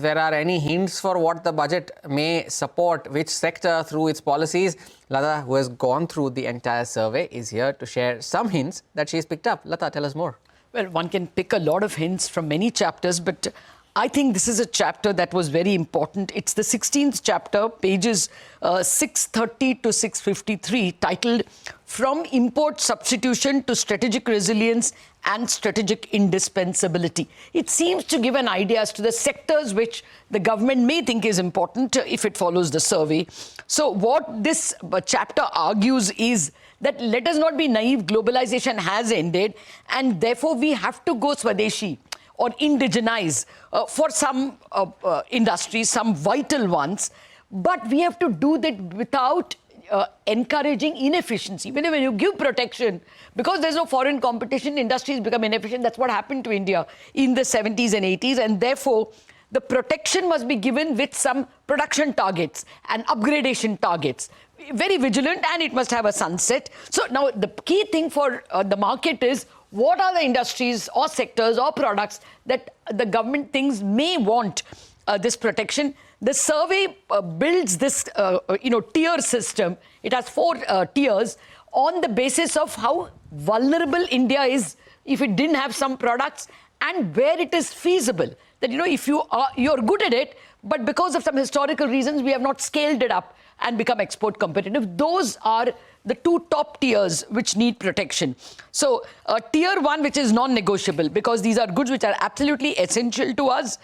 if there are any hints for what the budget may support, which sector through its policies. Latha, who has gone through the entire survey, is here to share some hints that she's picked up. Latha, tell us more. Well, one can pick a lot of hints from many chapters, but I think this is a chapter that was very important. It's the 16th chapter, pages 630 to 653, titled From Import Substitution to Strategic Resilience and Strategic Indispensability. It seems to give an idea as to the sectors which the government may think is important if it follows the survey. So what this chapter argues is that let us not be naive, globalization has ended, and therefore we have to go Swadeshi or indigenize for some industries, some vital ones, but we have to do that without encouraging inefficiency. When you give protection, because there's no foreign competition, industries become inefficient. That's what happened to India in the 70s and 80s, and therefore the protection must be given with some production targets and upgradation targets. Very vigilant, and it must have a sunset. So now the key thing for the market is, what are the industries or sectors or products that the government thinks may want this protection? The survey builds this tier system. It has 4 tiers on the basis of how vulnerable India is if it didn't have some products, and where it is feasible. That, if you're good at it, but because of some historical reasons, we have not scaled it up and become export competitive. Those are the 2 top tiers which need protection. So tier 1, which is non-negotiable, because these are goods which are absolutely essential to us.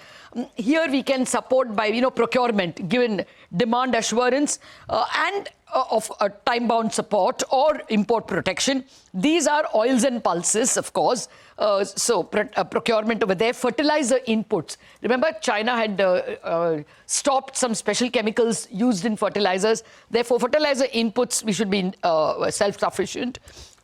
Here we can support by procurement, given demand assurance and of time-bound support or import protection. These are oils and pulses, of course. Procurement over there. Fertilizer inputs. Remember, China had stopped some special chemicals used in fertilizers. Therefore, fertilizer inputs, we should be self-sufficient.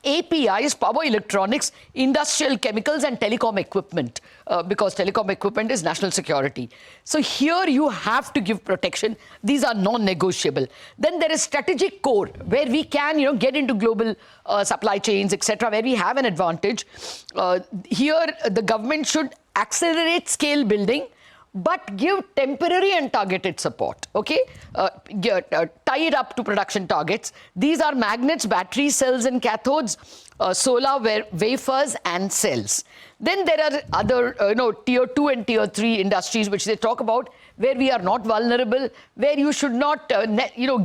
APIs, power electronics, industrial chemicals and telecom equipment, because telecom equipment is national security. So here you have to give protection. These are non-negotiable. Then there is strategic core, where we can get into global supply chains, etc., where we have an advantage. Here the government should accelerate scale building, but give temporary and targeted support, okay? Tie it up to production targets. These are magnets, battery cells and cathodes, solar wafers and cells. Then there are other, tier 2 and tier 3 industries, which they talk about, where we are not vulnerable, where you should not,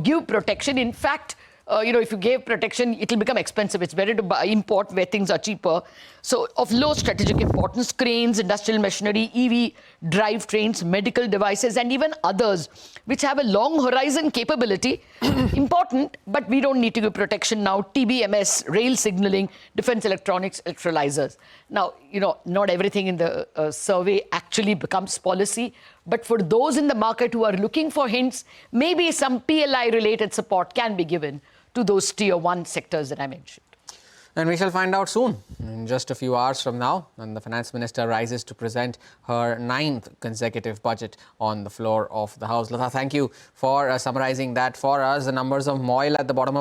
give protection. In fact, if you gave protection, it will become expensive. It's better to import where things are cheaper. So of low strategic importance, cranes, industrial machinery, EV drivetrains, medical devices, and even others which have a long horizon capability, important, but we don't need to give protection now. TBMS, rail signaling, defense electronics, electrolyzers. Now, not everything in the survey actually becomes policy, but for those in the market who are looking for hints, maybe some PLI-related support can be given to those tier 1 sectors that I mentioned. And we shall find out soon, in just a few hours from now, when the Finance Minister rises to present her 9th consecutive budget on the floor of the House. Latha, thank you for summarizing that for us. The numbers of moil at the bottom of